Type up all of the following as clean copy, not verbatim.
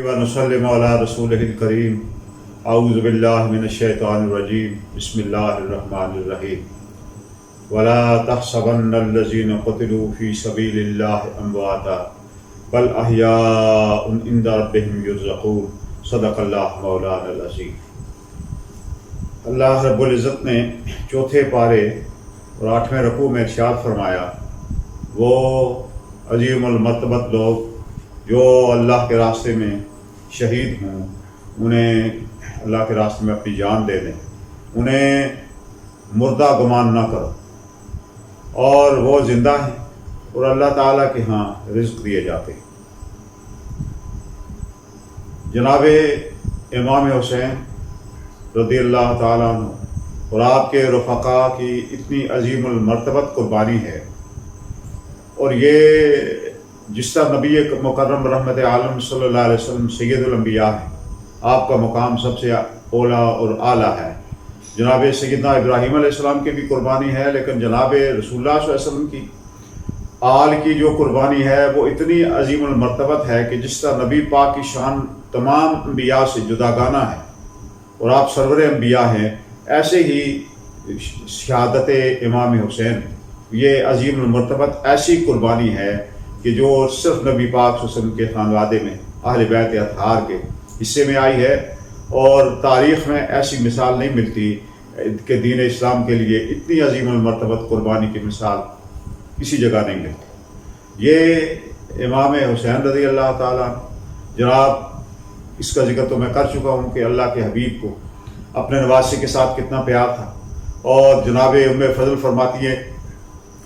ونسلم علی رسولہ الکریم اعوذ باللہ من الشیطان الرجیم بسم اللہ الرحمن الرحیم ولا تحسبن الذین قتلوا فی سبیل اللہ امواتا بل احیاء عند ربہم یرزقون صدق اللہ مولانا العظیم۔ اللہ رب العزت نے چوتھے پارے اور 8ویں رکوع میں ارشاد فرمایا، وہ عظیم المرتبت لوگ جو اللہ کے راستے میں شہید ہوں انہیں اللہ کے راستے میں اپنی جان دے دیں، انہیں مردہ گمان نہ کرو، اور وہ زندہ ہیں اور اللہ تعالیٰ کے ہاں رزق دیے جاتے ہیں۔ جناب امام حسین رضی اللہ تعالیٰ عنہ اور آپ کے رفقاء کی اتنی عظیم المرتبت قربانی ہے، اور یہ جس طرح نبی مکرم رحمت عالم صلی اللہ علیہ وسلم سید الانبیاء ہیں، آپ کا مقام سب سے اولیٰ اور اعلیٰ ہے۔ جناب سیدنا ابراہیم علیہ السلام کی بھی قربانی ہے، لیکن جناب رسول اللہ صلی اللہ علیہ وسلم کی آل کی جو قربانی ہے وہ اتنی عظیم المرتبت ہے کہ جس طرح نبی پاک کی شان تمام انبیاء سے جداگانہ ہے اور آپ سرور انبیاء ہیں، ایسے ہی شہادت امام حسین یہ عظیم المرتبت ایسی قربانی ہے کہ جو صرف نبی پاک صلی اللہ علیہ وسلم کے خانوادے میں اہل بیت اطہار کے حصے میں آئی ہے، اور تاریخ میں ایسی مثال نہیں ملتی کہ دین اسلام کے لیے اتنی عظیم المرتبت قربانی کی مثال کسی جگہ نہیں ملتی۔ یہ امام حسین رضی اللہ تعالیٰ، جناب اس کا ذکر تو میں کر چکا ہوں کہ اللہ کے حبیب کو اپنے نواسے کے ساتھ کتنا پیار تھا، اور جناب ام فضل فرماتی ہے،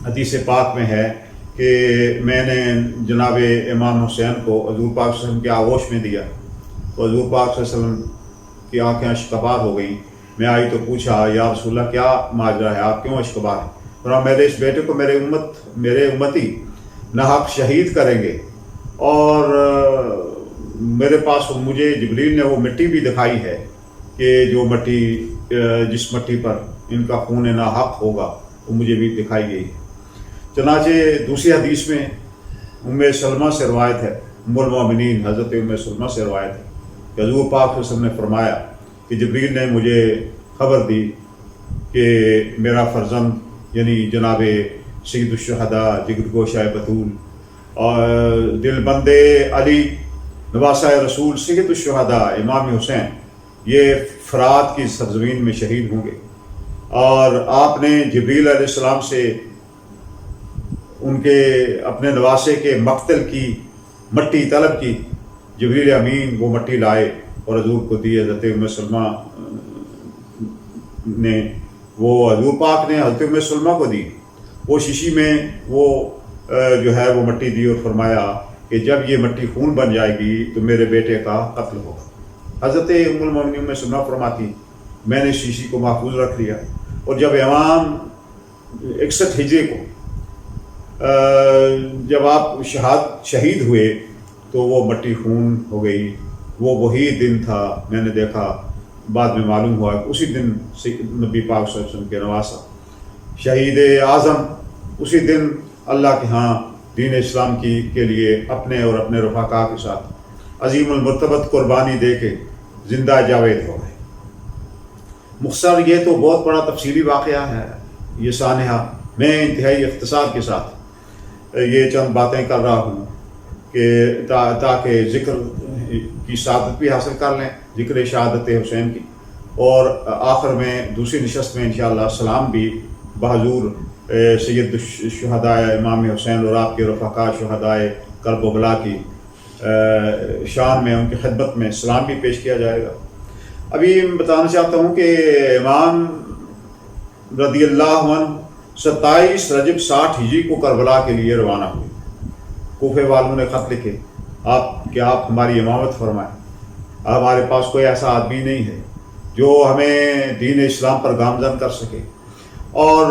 حدیث پاک میں ہے کہ میں نے جناب امام حسین کو حضور پاک صلی اللہ علیہ وسلم کے آغوش میں دیا، تو حضور پاک صلی اللہ علیہ وسلم کی آنکھیں اشکبار ہو گئیں۔ میں آئی تو پوچھا، یا رسول اللہ کیا ماجرا ہے، آپ کیوں اشکبار ہیں؟ اور میرے اس بیٹے کو میرے امتی ناحق شہید کریں گے، اور میرے پاس مجھے جبریل نے وہ مٹی بھی دکھائی ہے کہ جو مٹی جس مٹی پر ان کا خون ناحق ہوگا وہ مجھے بھی دکھائی گئی ہے۔ چنانچہ دوسری حدیث میں ام سلمہ سے روایت ہے، ام المومنین حضرت ام سلمہ سے روایت ہے کہ حضور پاک صلی اللہ علیہ وسلم نے فرمایا کہ جبریل نے مجھے خبر دی کہ میرا فرزند یعنی جناب سید الشہداء جگر گوشہ بطول اور دل بند علی نواسہ رسول سید الشہداء امام حسین یہ فرات کی سرزمین میں شہید ہوں گے، اور آپ نے جبریل علیہ السلام سے ان کے اپنے نواسے کے مقتل کی مٹی طلب کی۔ جبریل امین وہ مٹی لائے اور حضور کو دی۔ حضرت ام سلمہ نے وہ حضور پاک نے حضرت ام سلمہ کو دی، وہ شیشی میں وہ جو ہے وہ مٹی دی، اور فرمایا کہ جب یہ مٹی خون بن جائے گی تو میرے بیٹے کا قتل ہوگا۔ حضرت ام المومنین ام سلمہ فرماتی، میں نے شیشی کو محفوظ رکھ لیا، اور جب امام 61 ہجری کو جب آپ شہید ہوئے تو وہ مٹی خون ہو گئی۔ وہ وہی دن تھا، میں نے دیکھا بعد میں معلوم ہوا کہ اسی دن نبی پاک صلی اللہ علیہ وسلم کے نواسہ شہید اعظم اسی دن اللہ کے ہاں دین اسلام کے لیے اپنے اور اپنے رفقاء کے ساتھ عظیم المرتبت قربانی دے کے زندہ جاوید ہو گئے۔ مختصر یہ تو بہت بڑا تفصیلی واقعہ ہے یہ سانحہ، میں انتہائی اختصار کے ساتھ یہ چند باتیں کر رہا ہوں کہ تاکہ ذکر کی سعادت بھی حاصل کر لیں، ذکر شہادت حسین کی، اور آخر میں دوسری نشست میں انشاءاللہ سلام بھی بحضور سید الشہداء امام حسین اور آپ کے رفقاء شہداء کرب و بلا کی شان میں ان کی خدمت میں سلام بھی پیش کیا جائے گا۔ ابھی میں بتانا چاہتا ہوں کہ امام رضی اللہ عنہ 27 رجب 60 ہجری کو کربلا کے لیے روانہ ہوئے۔ کوفے والوں نے خط لکھے، آپ ہماری امامت فرمائیں، ہمارے پاس کوئی ایسا آدمی نہیں ہے جو ہمیں دین اسلام پر گامزن کر سکے، اور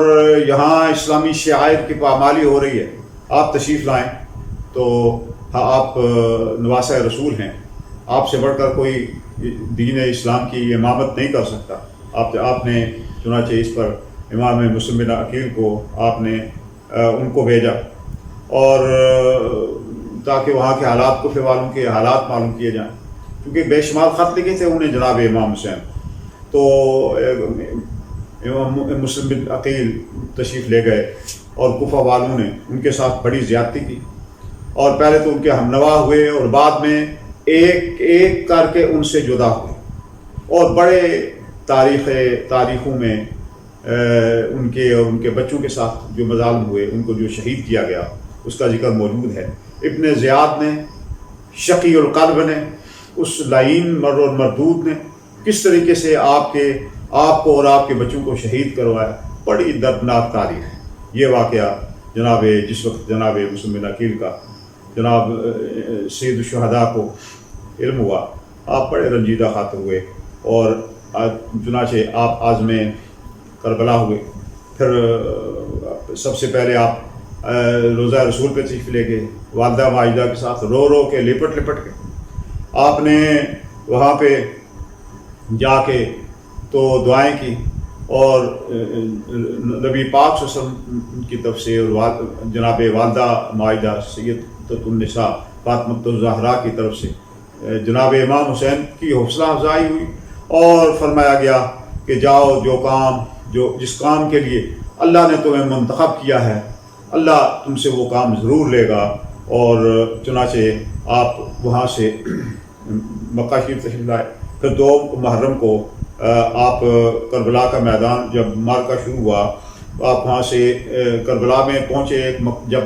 یہاں اسلامی شعائر کی پامالی ہو رہی ہے، آپ تشریف لائیں۔ تو آپ نواسہ رسول ہیں، آپ سے بڑھ کر کوئی دین اسلام کی امامت نہیں کر سکتا۔ آپ نے چنانچہ اس پر امام مسلم بن عقیل کو آپ نے ان کو بھیجا، اور تاکہ وہاں کے حالات کوفے والوں کے حالات معلوم کیے جائیں۔ چونکہ بے شمار خط لکھے تھے انہیں جناب امام حسین، تو امام مسلم بن عقیل تشریف لے گئے اور کوفہ والوں نے ان کے ساتھ بڑی زیادتی کی، اور پہلے تو ان کے ہمنوا ہوئے اور بعد میں ایک ایک کر کے ان سے جدا ہوئے، اور بڑے تاریخوں میں ان کے اور ان کے بچوں کے ساتھ جو مظالم ہوئے، ان کو جو شہید کیا گیا، اس کا ذکر موجود ہے۔ ابن زیاد نے، شقی القلب نے، اس لعین مر اور مردود نے کس طریقے سے آپ کو اور آپ کے بچوں کو شہید کروایا، بڑی دردناک تاریخ ہے یہ واقعہ۔ جناب جس وقت جناب مسلم بن عقیل کا، جناب سید الشہداء کو علم ہوا، آپ بڑے رنجیدہ خاطر ہوئے، اور چنانچہ آپ عازم کربلا ہوئے۔ پھر سب سے پہلے آپ روضہ رسول پہ تشریف لے گئے، والدہ ماجدہ کے ساتھ رو رو کے لپٹ کے آپ نے وہاں پہ جا کے تو دعائیں کی، اور نبی پاک صلی اللہ علیہ وسلم کی طرف سے اور جناب والدہ ماجدہ سیدۃ النساء فاطمہ الزہرا کی طرف سے جناب امام حسین کی حوصلہ افزائی ہوئی، اور فرمایا گیا کہ جاؤ، جس کام کے لیے اللہ نے تمہیں منتخب کیا ہے، اللہ تم سے وہ کام ضرور لے گا۔ اور چنانچہ آپ وہاں سے مکہ شریف تشریف لائے۔ پھر 2 محرم کو آپ کربلا کا میدان جب معرکہ شروع ہوا، آپ وہاں سے کربلا میں پہنچے۔ جب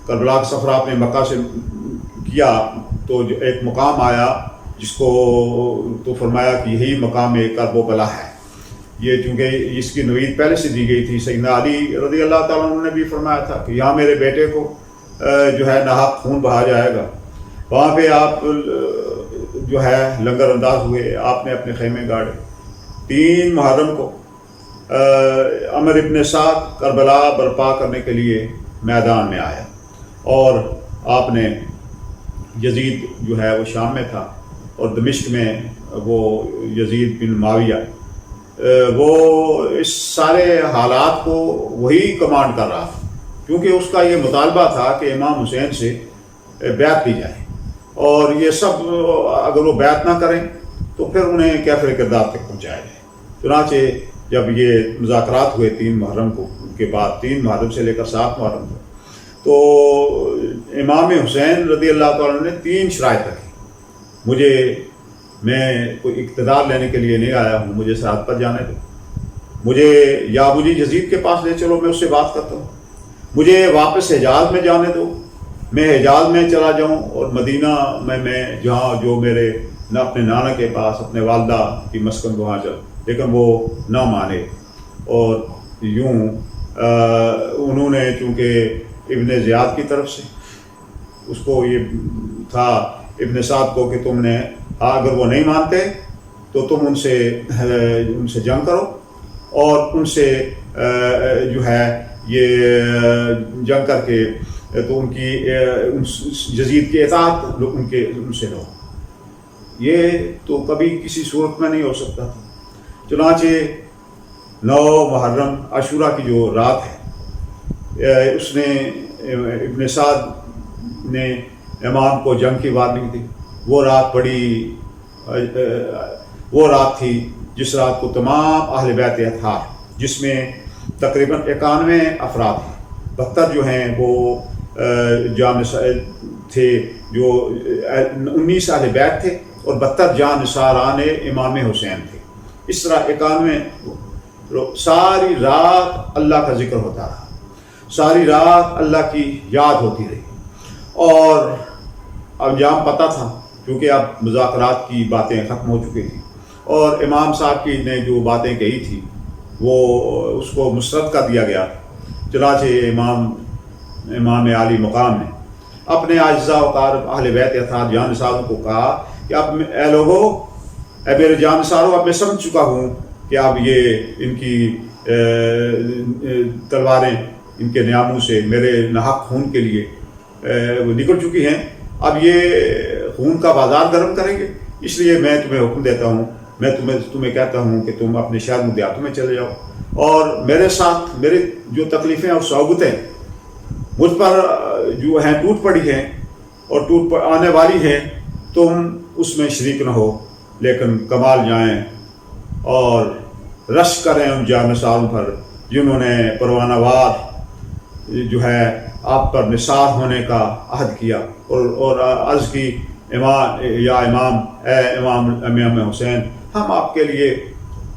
کربلا کا سفر آپ نے مکہ سے کیا تو ایک مقام آیا جس کو تو فرمایا کہ یہی مقام کرب و بلا ہے، یہ چونکہ اس کی نوید پہلے سے دی گئی تھی۔ سیدنا علی رضی اللہ تعالیٰ عنہ نے بھی فرمایا تھا کہ یہاں میرے بیٹے کو جو ہے ناحق خون بہا جائے گا۔ وہاں پہ آپ جو ہے لنگر انداز ہوئے، آپ نے اپنے خیمے گاڑے۔ 3 محرم کو عمر ابن سعد کربلا برپا کرنے کے لیے میدان میں آیا، اور آپ نے یزید جو ہے وہ شام میں تھا، اور دمشق میں وہ یزید بن معاویہ، وہ اس سارے حالات کو وہی کمانڈ کر رہا تھا، کیونکہ اس کا یہ مطالبہ تھا کہ امام حسین سے بیعت لی جائے، اور یہ سب اگر وہ بیعت نہ کریں تو پھر انہیں کیفر کردار تک پہنچایا جائے۔ چنانچہ جب یہ مذاکرات ہوئے 3 محرم کو، ان کے بعد 3 محرم سے لے کر 7 محرم کو، تو امام حسین رضی اللہ تعالیٰ نے 3 شرائط رکھی۔ میں کوئی اقتدار لینے کے لیے نہیں آیا ہوں، مجھے سرحد پر جانے دو، مجھے یزید کے پاس لے چلو، میں اس سے بات کرتا ہوں، مجھے واپس حجاز میں جانے دو، میں حجاز میں چلا جاؤں، اور مدینہ میں جہاں جو میرے اپنے نانا کے پاس، اپنے والدہ کی مسکن وہاں چل، لیکن وہ نہ مانے۔ اور یوں انہوں نے چونکہ ابن زیاد کی طرف سے اس کو یہ تھا ابن سعد کو کہ تم نے اگر وہ نہیں مانتے تو تم ان سے جنگ کرو، اور ان سے جو ہے یہ جنگ کر کے تو ان کی یزید کی اطاعت ان سے لو۔ یہ تو کبھی کسی صورت میں نہیں ہو سکتا تھا۔ چنانچہ 9 محرم عاشورہ کی جو رات ہے، اس نے ابن سعد نے امام کو جنگ کی وارننگ دی۔ وہ رات تھی جس رات کو تمام اہل بیت اطہار، جس میں تقریباً 91 افراد ہیں، 72 جو ہیں وہ جانثار تھے، جو 19 اہل بیت تھے، اور 72 جانثاران امام حسین تھے۔ اس طرح 91 ساری رات اللہ کا ذکر ہوتا رہا، ساری رات اللہ کی یاد ہوتی رہی، اور انجام پتہ تھا کیونکہ اب مذاکرات کی باتیں ختم ہو چکی تھیں، اور امام صاحب کی نے جو باتیں کہی تھی وہ اس کو مسترد کر دیا گیا۔ چنانچہ امام عالی مقام نے اپنے اعزاء و اقارب اہل بیت اطہار جانثاروں کو کہا کہ اب اے لوگو، اے میرے جانثاروں، اب میں سمجھ چکا ہوں کہ اب یہ ان کی تلواریں ان کے نیاموں سے میرے ناحق خون کے لیے وہ نکل چکی ہیں، اب یہ خون کا بازار گرم کریں گے، اس لیے میں تمہیں حکم دیتا ہوں، میں تمہیں کہتا ہوں کہ تم اپنے شہر دیہاتوں میں چلے جاؤ، اور میرے ساتھ میرے جو تکلیفیں اور صعوبتیں مجھ پر جو ہیں ٹوٹ پڑی ہیں اور آنے والی ہیں، تم اس میں شریک نہ ہو، لیکن کمال جائیں اور رش کریں ان جانثاروں پر جنہوں نے پروانہ وار جو ہے آپ پر نثار ہونے کا عہد کیا اور عرض کی امام حسین، ہم آپ کے لیے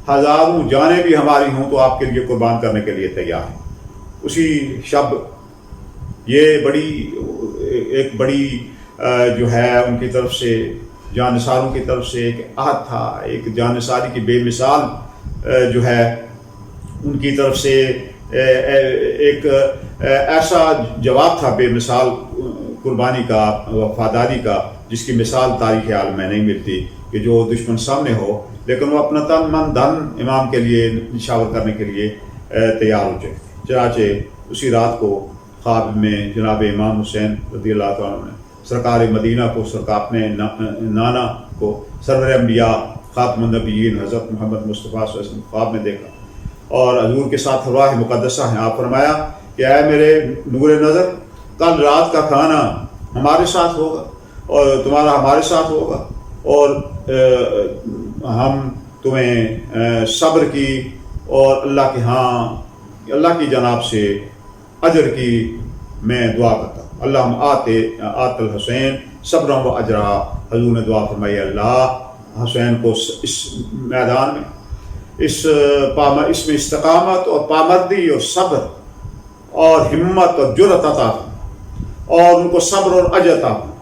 ہزاروں جانیں بھی ہماری ہوں تو آپ کے لیے قربان کرنے کے لیے تیار ہیں۔ اسی شب یہ ایک بڑی جو ہے ان کی طرف سے جانثاروں کی طرف سے ایک عہد تھا، ایک جانثاری کی بے مثال جو ہے ان کی طرف سے ایک ایسا جواب تھا بے مثال قربانی کا، وفاداری کا، جس کی مثال تاریخ عالم میں نہیں ملتی کہ جو دشمن سامنے ہو لیکن وہ اپنا تن من دھن امام کے لیے نشاور کرنے کے لیے تیار ہو چکے۔ چنانچہ اسی رات کو خواب میں جناب امام حسین رضی اللہ تعالیٰ نے سرکار مدینہ کو، سرکار اپنے نانا کو، سرور انبیاء خاتم النبیین حضرت محمد مصطفیٰ صلی اللہ علیہ وسلم خواب میں دیکھا اور حضور کے ساتھ ارواح مقدسہ ہیں۔ آپ فرمایا کہ اے میرے نور نظر، کل رات کا کھانا ہمارے ساتھ ہوگا اور تمہارا ہمارے ساتھ ہوگا، اور ہم تمہیں صبر کی اور اللہ کی جناب سے اجر کی میں دعا کرتا ہوں۔ اللہم آت الحسین صبر و اجرا۔ حضور نے دعا فرمائی، اللہ حسین کو اس میدان میں اس میں استقامت اور پامردی اور صبر اور ہمت اور جرأت عطا فرما اور ان کو صبر اور اجر عطا فرما۔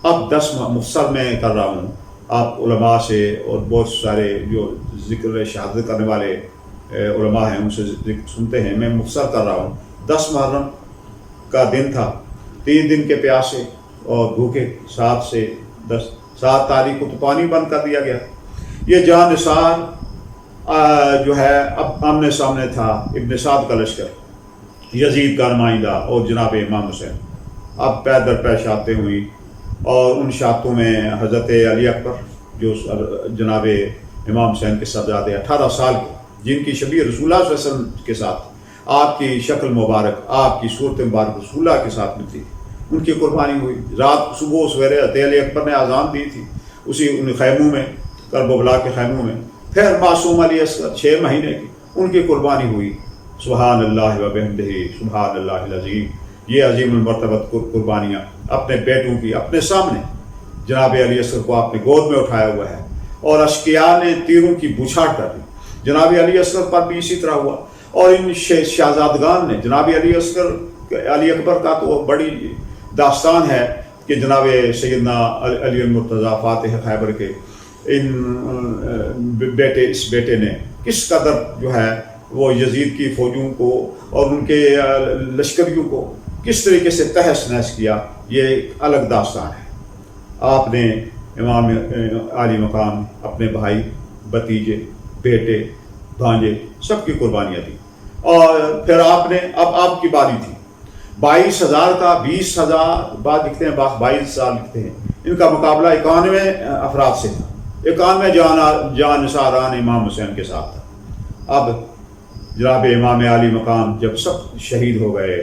اب 10 مختصر میں کر رہا ہوں، آپ علماء سے اور بہت سارے جو ذکر شہادت کرنے والے علماء ہیں ان سے ذکر سنتے ہیں، میں مختصر کر رہا ہوں۔ 10 محرم کا دن تھا، 3 دن کے پیاسے اور بھوکے، 7 تاریخ کو تو پانی بند کر دیا گیا۔ یہ جان نثار جو ہے اب آمنے سامنے تھا، ابن سعد کا لشکر، یزید کا نمائندہ اور جناب امام حسین۔ اب پے در پے شہادتیں ہوئی اور ان شہادتوں میں حضرت علی اکبر جو جناب امام حسین کے صاحبزادے 18 سال کے، جن کی شبیہ رسول اللہ صلی اللہ علیہ وسلم کے ساتھ آپ کی شکل مبارک، آپ کی صورت مبارک رسول اللہ کے ساتھ ملتی تھی، ان کی قربانی ہوئی۔ رات صبح سویرے حضرت علی اکبر نے اذان دی تھی اسی ان خیموں میں، کربلا کے خیموں میں۔ پھر معصوم علی اصغر 6 مہینے کی، ان کی قربانی ہوئی۔ سبحان اللہ و بحمدہ سبحان اللہ العظیم۔ یہ عظیم المرتبت قربانیاں اپنے بیٹوں کی اپنے سامنے، جناب علی اصغر کو آپ نے گود میں اٹھایا ہوا ہے اور اشقیاء نے تیروں کی بوچھاڑ کر دی۔ جناب علی اصغر پر بھی اسی طرح ہوا، اور ان شہزادگان نے جناب علی اکبر کا تو بڑی داستان ہے کہ جناب سیدنا علی المرتضیٰ فاتح خیبر کے اس بیٹے نے کس قدر جو ہے وہ یزید کی فوجوں کو اور ان کے لشکریوں کو کس طریقے سے تہس نہس کیا، یہ ایک الگ داستان ہے۔ آپ نے امام عالی مقام اپنے بھائی، بھتیجے، بیٹے، بھانجے سب کی قربانیاں دی، اور پھر آپ نے اب آپ کی باری تھی۔ 22,000 کا 20,000 بعد لکھتے ہیں، 22,000 لکھتے ہیں، ان کا مقابلہ 91 افراد سے تھا، 91 جان نثاران امام حسین کے ساتھ تھا۔ اب جناب امام عالی مقام جب سب شہید ہو گئے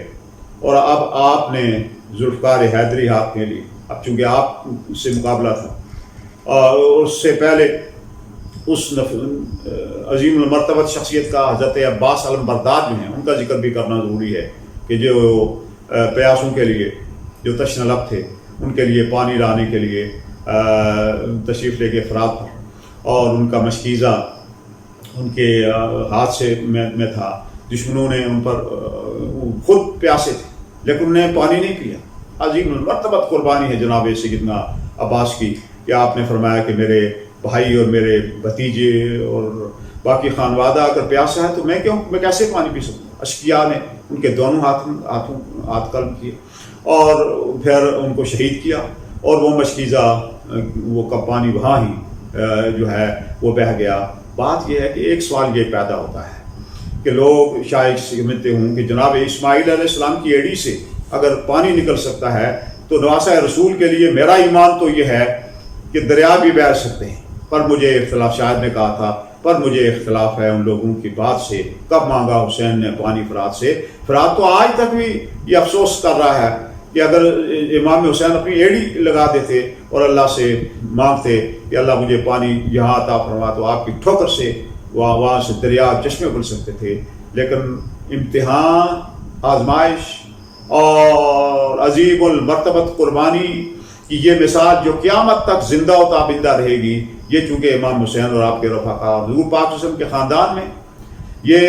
اور اب آپ نے ذوالفقار حیدری ہاتھ میں لی، اب چونکہ آپ سے مقابلہ تھا، اور اس سے پہلے اس عظیم المرتبت شخصیت کا حضرت عباس علمبردار جو ہیں، ان کا ذکر بھی کرنا ضروری ہے کہ جو پیاسوں کے لیے جو تشنلب تھے، ان کے لیے پانی لانے کے لیے تشریف لے کے افراد تھا، اور ان کا مشکیزہ ان کے ہاتھ سے میں تھا۔ دشمنوں نے ان پر خود پیاسے تھے لیکن انہیں پانی نہیں پیا۔ عظیم المرتبت قربانی ہے جناب سیدنا عباس کی کہ آپ نے فرمایا کہ میرے بھائی اور میرے بھتیجے اور باقی خانوادہ اگر پیاسا ہے تو میں کیسے پانی پی سکوں۔ اشقیاء نے ان کے دونوں ہاتھ قلم کیے اور پھر ان کو شہید کیا، اور وہ مشکیزہ وہ کا پانی وہاں ہی جو ہے وہ بہہ گیا۔ بات یہ ہے کہ ایک سوال یہ پیدا ہوتا ہے کہ لوگ شاید سمجھتے ہوں کہ جناب اسماعیل علیہ السلام کی ایڑی سے اگر پانی نکل سکتا ہے تو نواسہ رسول کے لیے میرا ایمان تو یہ ہے کہ دریا بھی بہہ سکتے ہیں۔ پر مجھے اختلاف، شاید نے کہا تھا، پر مجھے اختلاف ہے ان لوگوں کی بات سے، کب مانگا حسین نے پانی فرات سے۔ فرات تو آج تک بھی یہ افسوس کر رہا ہے کہ اگر امام حسین اپنی ایڑی لگا دیتے اور اللہ سے مانگتے کہ اللہ مجھے پانی یہاں عطا فرما، تو آپ کی ٹھوکر سے وہاں سے دریا چشمے کھل سکتے تھے. لیکن امتحان، آزمائش اور عظیم المرتبت قربانی کی یہ مثال جو قیامت تک زندہ و تابندہ رہے گی، یہ چونکہ امام حسین اور آپ کے رفقا حضور پاک صلی اللہ علیہ وسلم کے خاندان میں یہ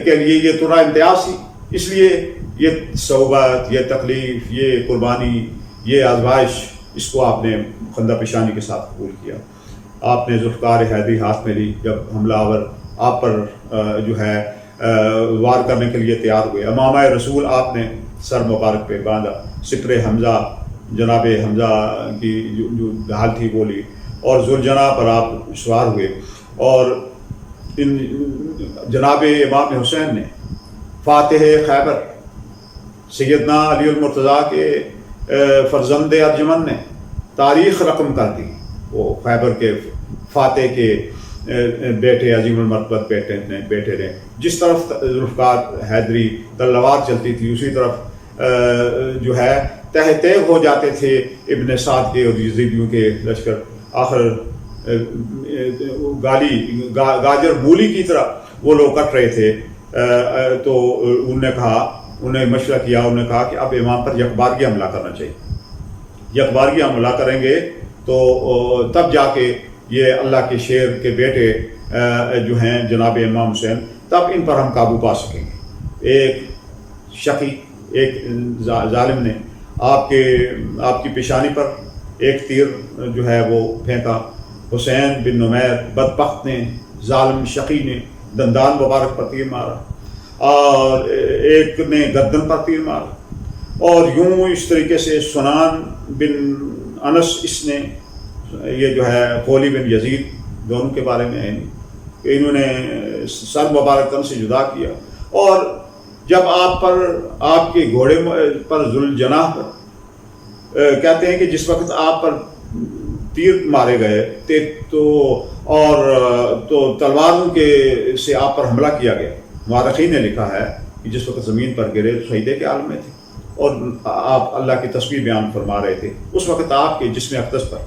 کے لیے یہ ترا امتیاز تھی، اس لیے یہ صحبت، یہ تکلیف، یہ قربانی، یہ آزمائش، اس کو آپ نے خندہ پیشانی کے ساتھ قبول کیا. آپ نے ذوالفقار حیدری ہاتھ میں لی جب حملہ آور آپ پر جو ہے وار کرنے کے لیے تیار ہوئے. امامہ رسول آپ نے سر مبارک پہ باندھا، سپر حمزہ، جناب حمزہ کی جو ڈھال تھی وہ لی، اور ذوالجناح پر آپ سوار ہوئے. اور ان جناب امام حسین نے فاتح خیبر سیدنا علی المرتضیٰ کے فرزند ارجمن نے تاریخ رقم کر دی. وہ خیبر کے فاتح کے بیٹے، عظیم المرتبت بیٹے نے. جس طرف ذوالفقار حیدری تلوار چلتی تھی اسی طرف جو ہے تہ تیغ ہو جاتے تھے ابن سعد کے اور یزیدیوں کے لشکر. آخر گاجر مولی کی طرح وہ لوگ کٹ رہے تھے. تو انہوں نے مشورہ کیا، انہوں نے کہا کہ اب امام پر یکبارگی حملہ کرنا چاہیے. یکبارگی حملہ کریں گے تو تب جا کے یہ اللہ کے شیر کے بیٹے جو ہیں جناب امام حسین، تب ان پر ہم قابو پا سکیں گے. ایک شقی، ایک ظالم نے آپ کی پیشانی پر ایک تیر جو ہے وہ پھینکا. حسین بن نمیر بدبخت نے، ظالم شقی نے دندان مبارک پر تیر مارا، اور ایک نے گردن پر تیر مارا. اور یوں اس طریقے سے سنان بن انس، اس نے یہ جو ہے قولی بن یزید، دونوں کے بارے میں ہے کہ انہوں نے سر مبارک تن سے جدا کیا. اور جب آپ کے گھوڑے پر ذوالجناح پر کہتے ہیں کہ جس وقت آپ پر تیر مارے گئے تھے تو تلواروں کے سے آپ پر حملہ کیا گیا. مورخین نے لکھا ہے کہ جس وقت زمین پر گرے تو سجدے کے عالم میں تھے اور آپ اللہ کی تسبیح بیان فرما رہے تھے. اس وقت آپ کے جسم اقدس پر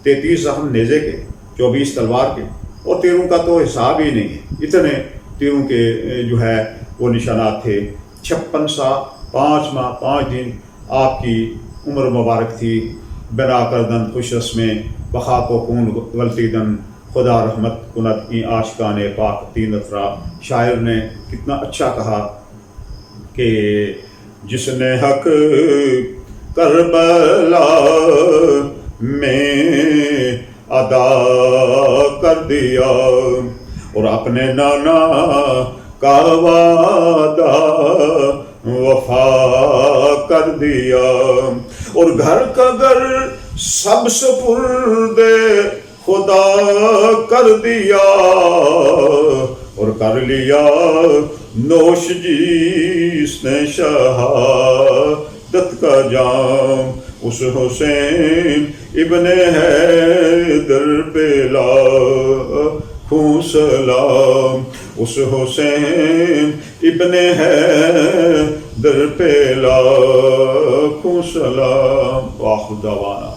33 زخم نیزے کے، 24 تلوار کے، اور تیروں کا تو حساب ہی نہیں ہے. اتنے تیروں کے جو ہے وہ نشانات تھے. 56 سال 5 ماہ 5 دن آپ کی عمر مبارک تھی. بنا کردن خوش رسمیں بخاک و خون غلطی دن، خدا رحمت کند این آشکان پاک تین اترا. شاعر نے کتنا اچھا کہا کہ جس نے حق کربلا میں ادا کر دیا اور اپنے نانا کا وعدہ وفا کر دیا، اور گھر کا گھر سب سپرد خدا کر دیا، اور کر لیا نوش جس نے شہادت کا جام. اس حسین ابن حیدر پہ لاکھوں سلام. اس حسین ابن حیدر پہ لاکھوں سلام. وآخر دعوانا